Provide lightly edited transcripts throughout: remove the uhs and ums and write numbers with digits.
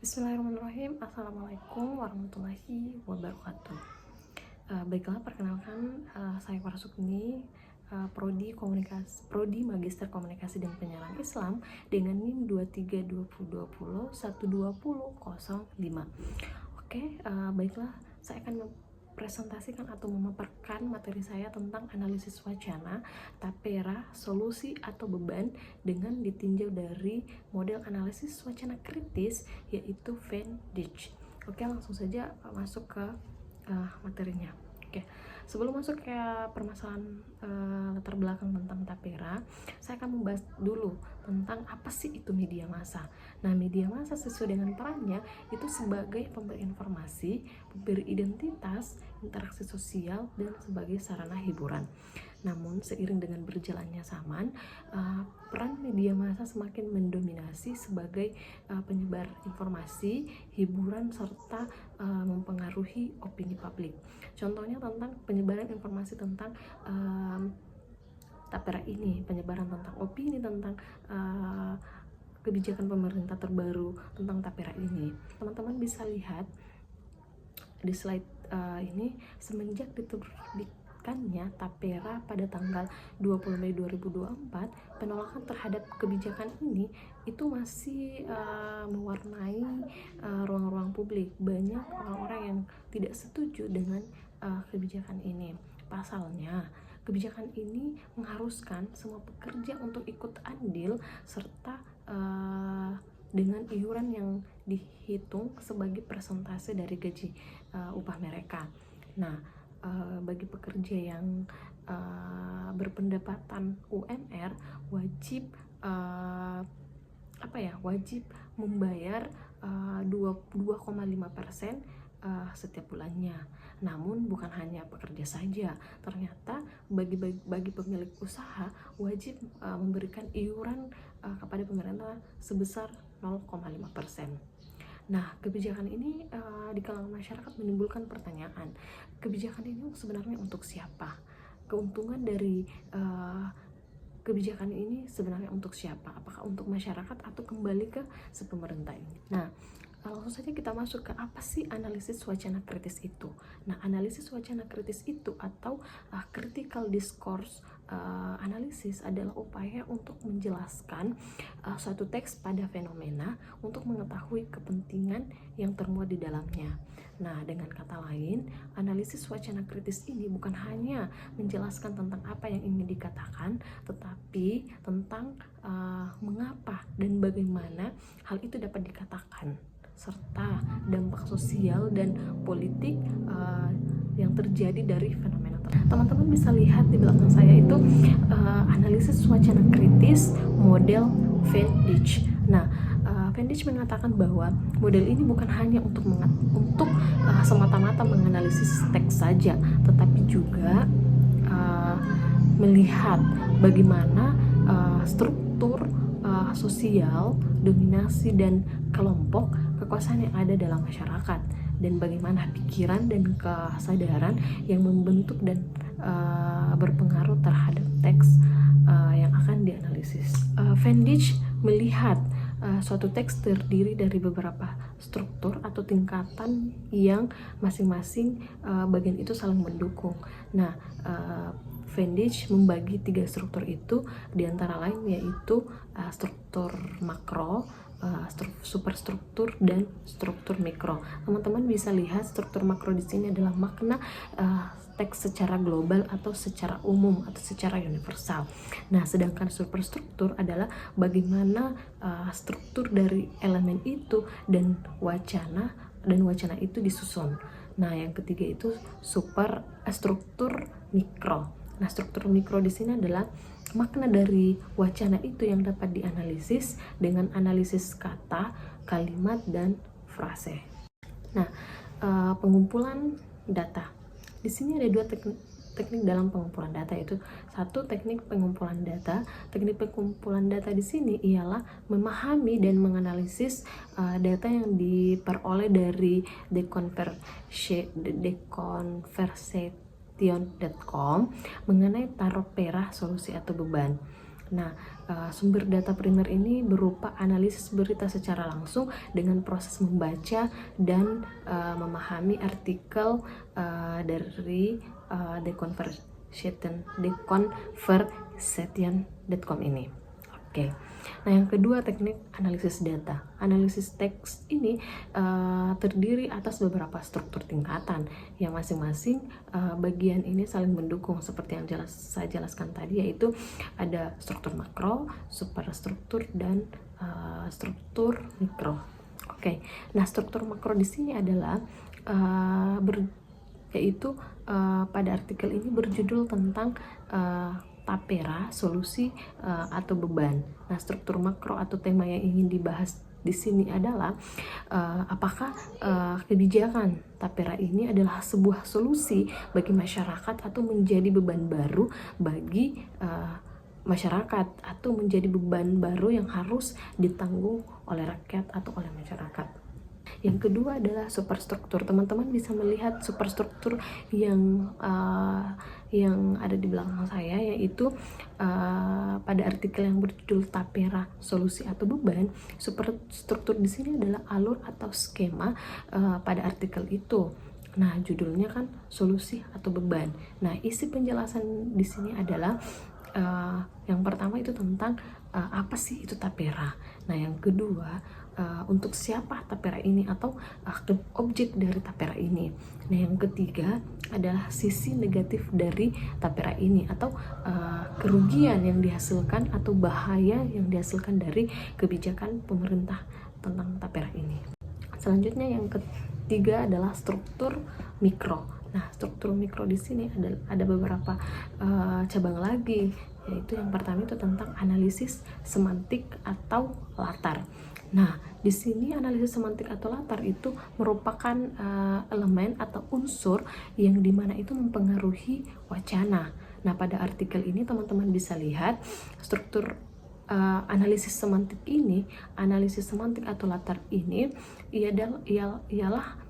Bismillahirrahmanirrahim. Assalamualaikum warahmatullahi wabarakatuh. Baiklah, perkenalkan, saya Farah Sukni, Prodi Magister Komunikasi dan Penyiaran Islam dengan NIM 232020120005. Oke, baiklah, saya akan mempresentasikan atau memaparkan materi saya tentang analisis wacana, tapera, solusi atau beban dengan ditinjau dari model analisis wacana kritis yaitu Van Dijk. Oke, langsung saja masuk ke materinya. Oke, sebelum masuk ke permasalahan latar belakang tentang tapera, saya akan membahas dulu tentang apa sih itu media massa. Nah, media massa sesuai dengan perannya itu sebagai pemberi informasi, pemberi identitas, interaksi sosial, dan sebagai sarana hiburan. Namun, seiring dengan berjalannya zaman, peran media massa semakin mendominasi sebagai penyebar informasi, hiburan, serta mempengaruhi opini publik. Contohnya tentang penyebaran informasi tentang tapera ini, penyebaran tentang opini tentang kebijakan pemerintah terbaru tentang tapera ini. Teman-teman bisa lihat di slide ini, semenjak diterbitkannya tapera pada tanggal 20 Mei 2024, penolakan terhadap kebijakan ini itu masih mewarnai ruang-ruang publik. Banyak orang-orang yang tidak setuju dengan kebijakan ini. Pasalnya, kebijakan ini mengharuskan semua pekerja untuk ikut andil serta dengan iuran yang dihitung sebagai persentase dari gaji upah mereka. Nah, bagi pekerja yang berpendapatan UMR wajib wajib membayar 2,5% setiap bulannya. Namun bukan hanya pekerja saja, ternyata bagi pemilik usaha wajib memberikan iuran kepada pemerintah sebesar 0,5%. Nah, kebijakan ini di kalangan masyarakat menimbulkan pertanyaan, kebijakan ini sebenarnya untuk siapa? Keuntungan dari kebijakan ini sebenarnya untuk siapa? Apakah untuk masyarakat atau kembali ke si pemerintah ini? Nah, langsung saja kita masuk ke apa sih analisis wacana kritis itu. Nah, analisis wacana kritis itu atau critical discourse analisis adalah upaya untuk menjelaskan suatu teks pada fenomena untuk mengetahui kepentingan yang termuat di dalamnya. Nah, dengan kata lain, analisis wacana kritis ini bukan hanya menjelaskan tentang apa yang ingin dikatakan, tetapi tentang mengapa dan bagaimana hal itu dapat dikatakan, serta dampak sosial dan politik yang terjadi dari fenomena tersebut. Teman-teman bisa lihat di belakang saya itu analisis wacana kritis model Van Dijk. Nah, Van Dijk mengatakan bahwa model ini bukan hanya untuk semata-mata menganalisis teks saja, tetapi juga melihat bagaimana struktur sosial, dominasi, dan kelompok kekuasaan yang ada dalam masyarakat, dan bagaimana pikiran dan kesadaran yang membentuk dan berpengaruh terhadap teks yang akan dianalisis. Van Dijk melihat suatu teks terdiri dari beberapa struktur atau tingkatan yang masing-masing bagian itu saling mendukung. Nah, Van Dijk membagi 3 struktur itu, diantara lain yaitu struktur makro, superstruktur, dan struktur mikro. Teman-teman bisa lihat struktur makro di sini adalah makna teks secara global atau secara umum atau secara universal. Nah, sedangkan superstruktur adalah bagaimana struktur dari elemen itu dan wacana itu disusun. Nah, yang ketiga itu superstruktur mikro. Nah, struktur mikro di sini adalah makna dari wacana itu yang dapat dianalisis dengan analisis kata, kalimat, dan frase. Nah, pengumpulan data. Di sini ada 2 teknik dalam pengumpulan data, yaitu satu teknik pengumpulan data. Teknik pengumpulan data di sini ialah memahami dan menganalisis data yang diperoleh dari deconversion.com mengenai tapera, solusi atau beban. Nah, Sumber data primer ini berupa analisis berita secara langsung dengan proses membaca dan memahami artikel dari deconversation.com ini. Oke. Nah, yang kedua teknik analisis data. Analisis teks ini terdiri atas beberapa struktur tingkatan yang masing-masing bagian ini saling mendukung seperti yang saya jelaskan tadi, yaitu ada struktur makro, superstruktur, dan struktur mikro. Oke. Nah, struktur makro di sini adalah pada artikel ini berjudul tentang tapera, solusi atau beban. Nah, struktur makro atau tema yang ingin dibahas di sini adalah apakah kebijakan tapera ini adalah sebuah solusi bagi masyarakat atau menjadi beban baru bagi masyarakat, atau menjadi beban baru yang harus ditanggung oleh rakyat atau oleh masyarakat. Yang kedua adalah superstruktur. Teman-teman bisa melihat superstruktur yang ada di belakang saya, yaitu pada artikel yang berjudul tapera, solusi atau beban. Superstruktur di sini adalah alur atau skema pada artikel itu. Nah, judulnya kan solusi atau beban. Nah, isi penjelasan di sini adalah yang pertama itu tentang apa sih itu tapera. Nah, yang kedua untuk siapa tapera ini atau objek dari tapera ini. Nah, yang ketiga adalah sisi negatif dari tapera ini atau kerugian yang dihasilkan atau bahaya yang dihasilkan dari kebijakan pemerintah tentang tapera ini. Selanjutnya yang ketiga adalah struktur mikro. Nah, struktur mikro di sini ada beberapa cabang lagi, yaitu yang pertama itu tentang analisis semantik atau latar. Nah, di sini analisis semantik atau latar itu merupakan elemen atau unsur yang dimana itu mempengaruhi wacana. Nah, pada artikel ini teman-teman bisa lihat struktur analisis semantik atau latar ini ialah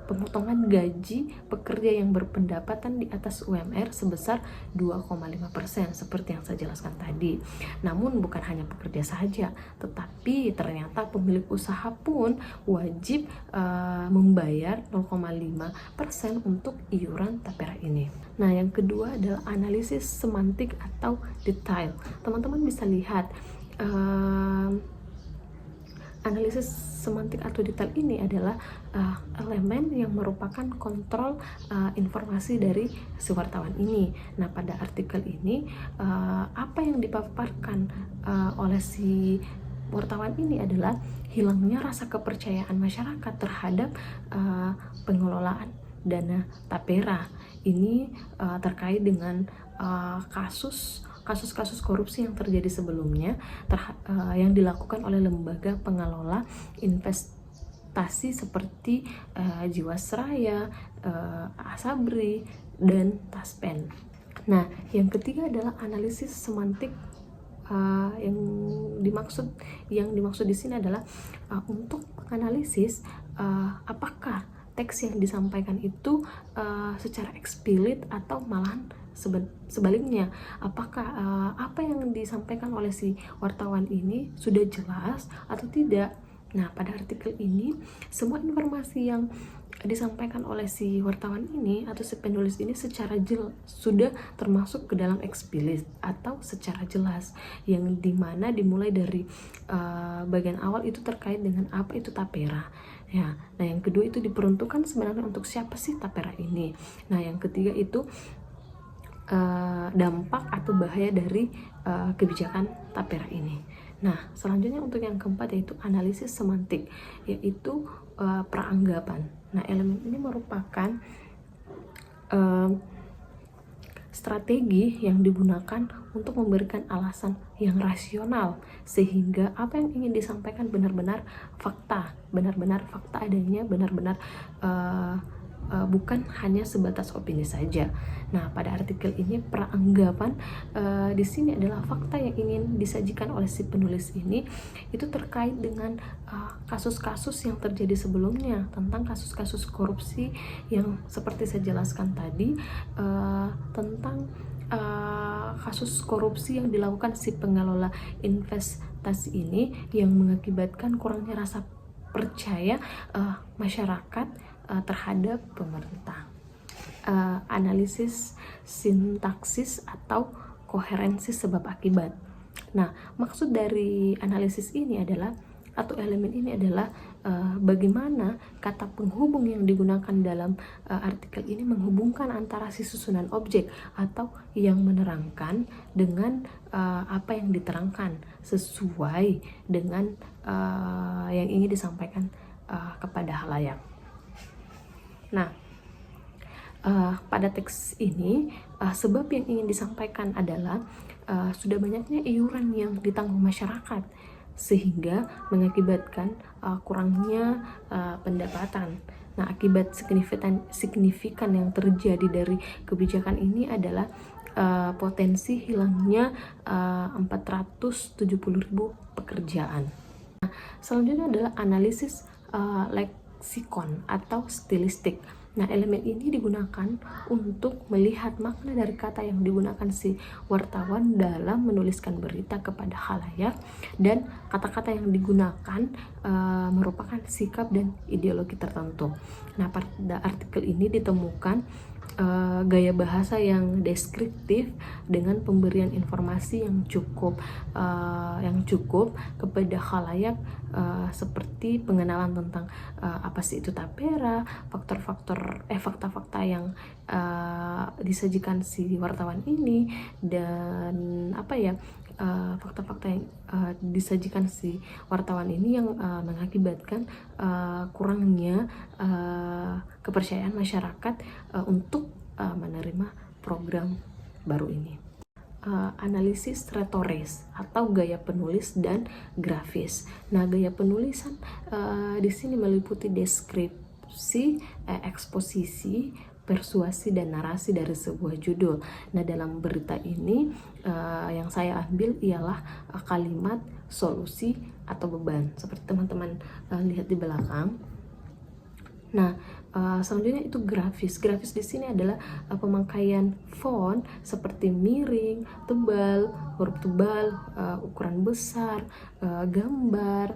pemotongan gaji pekerja yang berpendapatan di atas UMR sebesar 2,5% seperti yang saya jelaskan tadi. Namun bukan hanya pekerja saja, tetapi ternyata pemilik usaha pun wajib membayar 0,5% untuk iuran tapera ini. Nah, yang kedua adalah analisis semantik atau detail. Teman-teman bisa lihat analisis semantik atau detail ini adalah elemen yang merupakan kontrol informasi dari si wartawan ini. Nah, pada artikel ini apa yang dipaparkan oleh si wartawan ini adalah hilangnya rasa kepercayaan masyarakat terhadap pengelolaan dana tapera. Ini terkait dengan kasus-kasus korupsi yang terjadi sebelumnya yang dilakukan oleh lembaga pengelola investasi seperti Jiwasraya, Asabri, dan Taspen. Nah, yang ketiga adalah analisis semantik. Yang dimaksud di sini adalah untuk analisis apakah teks yang disampaikan itu secara eksplisit atau malahan sebaliknya, apakah apa yang disampaikan oleh si wartawan ini sudah jelas atau tidak. Nah, pada artikel ini semua informasi yang disampaikan oleh si wartawan ini atau si penulis ini secara sudah termasuk ke dalam eksplisit atau secara jelas, yang dimana dimulai dari bagian awal itu terkait dengan apa itu tapera. Ya, nah yang kedua itu diperuntukkan sebenarnya untuk siapa sih tapera ini. Nah, yang ketiga itu dampak atau bahaya dari kebijakan tapera ini. Nah, selanjutnya untuk yang keempat yaitu analisis semantik, yaitu peranggapan. Nah, elemen ini merupakan strategi yang digunakan untuk memberikan alasan yang rasional sehingga apa yang ingin disampaikan benar-benar fakta adanya, benar-benar bukan hanya sebatas opini saja. Nah, pada artikel ini peranggapan di sini adalah fakta yang ingin disajikan oleh si penulis ini itu terkait dengan kasus-kasus yang terjadi sebelumnya, tentang kasus-kasus korupsi yang seperti saya jelaskan tadi, tentang kasus korupsi yang dilakukan si pengelola investasi ini yang mengakibatkan kurangnya rasa percaya masyarakat terhadap pemerintah. Analisis sintaksis atau koherensi sebab akibat. Nah, maksud dari analisis ini adalah atau elemen ini adalah bagaimana kata penghubung yang digunakan dalam artikel ini menghubungkan antara si susunan objek atau yang menerangkan dengan apa yang diterangkan sesuai dengan yang ingin disampaikan kepada halayak. Nah, pada teks ini sebab yang ingin disampaikan adalah sudah banyaknya iuran yang ditanggung masyarakat sehingga mengakibatkan kurangnya pendapatan. Nah, akibat signifikan yang terjadi dari kebijakan ini adalah potensi hilangnya 470.000 pekerjaan. Nah, selanjutnya adalah analisis leksikon atau stilistik. Nah, elemen ini digunakan untuk melihat makna dari kata yang digunakan si wartawan dalam menuliskan berita kepada khalayak, dan kata-kata yang digunakan merupakan sikap dan ideologi tertentu. Nah, pada artikel ini ditemukan gaya bahasa yang deskriptif dengan pemberian informasi yang cukup kepada khalayak, seperti pengenalan tentang apa sih itu tapera, fakta-fakta yang disajikan si wartawan ini, dan fakta-fakta yang disajikan si wartawan ini yang mengakibatkan kurangnya kepercayaan masyarakat untuk menerima program baru ini. Analisis retoris atau gaya penulis dan grafis. Nah, gaya penulisan di sini meliputi deskripsi, eksposisi, persuasi, dan narasi dari sebuah judul. Nah, dalam berita ini yang saya ambil ialah kalimat solusi atau beban, seperti teman-teman lihat di belakang. Nah, selanjutnya itu grafis. Grafis di sini adalah pemakaian font seperti miring, tebal, huruf tebal, ukuran besar, gambar,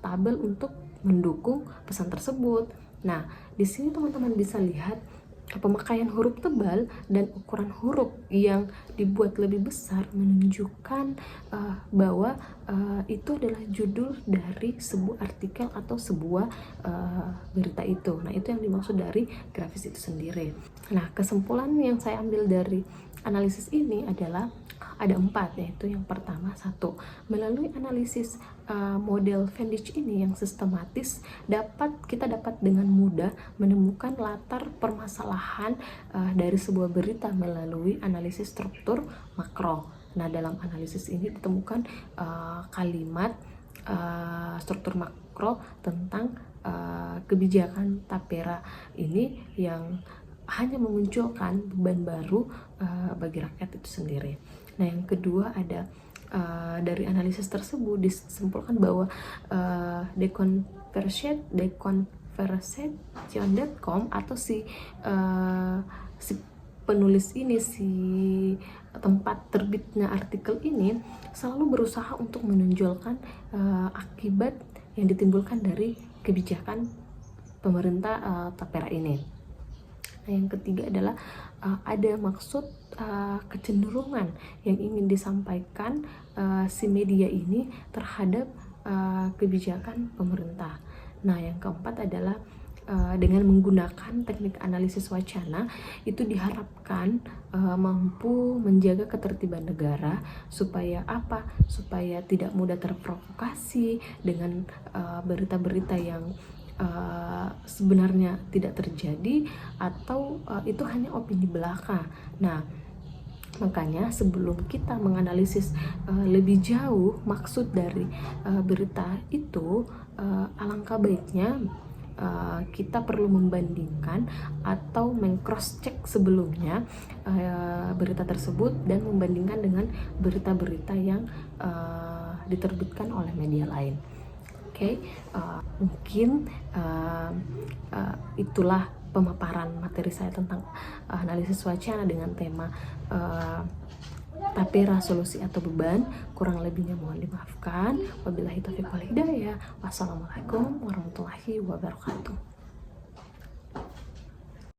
tabel untuk mendukung pesan tersebut. Nah, di sini teman-teman bisa lihat pemakaian huruf tebal dan ukuran huruf yang dibuat lebih besar menunjukkan bahwa itu adalah judul dari sebuah artikel atau sebuah berita itu. Nah, itu yang dimaksud dari grafis itu sendiri. Nah, kesimpulan yang saya ambil dari analisis ini adalah ada 4, yaitu yang pertama, 1, melalui analisis model Venn-Disch ini yang sistematis kita dapat dengan mudah menemukan latar permasalahan dari sebuah berita melalui analisis struktur makro. Nah, dalam analisis ini ditemukan kalimat struktur makro tentang kebijakan tapera ini yang hanya memunculkan beban baru bagi rakyat itu sendiri. Nah, yang kedua ada dari analisis tersebut disimpulkan bahwa deconversation.com atau si penulis ini, si tempat terbitnya artikel ini selalu berusaha untuk menonjolkan akibat yang ditimbulkan dari kebijakan pemerintah tapera ini. Nah, yang ketiga adalah ada maksud kecenderungan yang ingin disampaikan si media ini terhadap kebijakan pemerintah. Nah, yang keempat adalah dengan menggunakan teknik analisis wacana itu diharapkan mampu menjaga ketertiban negara supaya tidak mudah terprovokasi dengan berita-berita yang sebenarnya tidak terjadi atau itu hanya opini belaka. Nah, makanya sebelum kita menganalisis lebih jauh maksud dari berita itu, alangkah baiknya kita perlu membandingkan atau meng-cross check sebelumnya berita tersebut dan membandingkan dengan berita-berita yang diterbitkan oleh media lain. Mungkin itulah pemaparan materi saya tentang analisis wacana dengan tema tapera, solusi atau beban. Kurang lebihnya mohon dimaafkan. Wabillahi taufiq wal hidayah. Wassalamualaikum warahmatullahi wabarakatuh.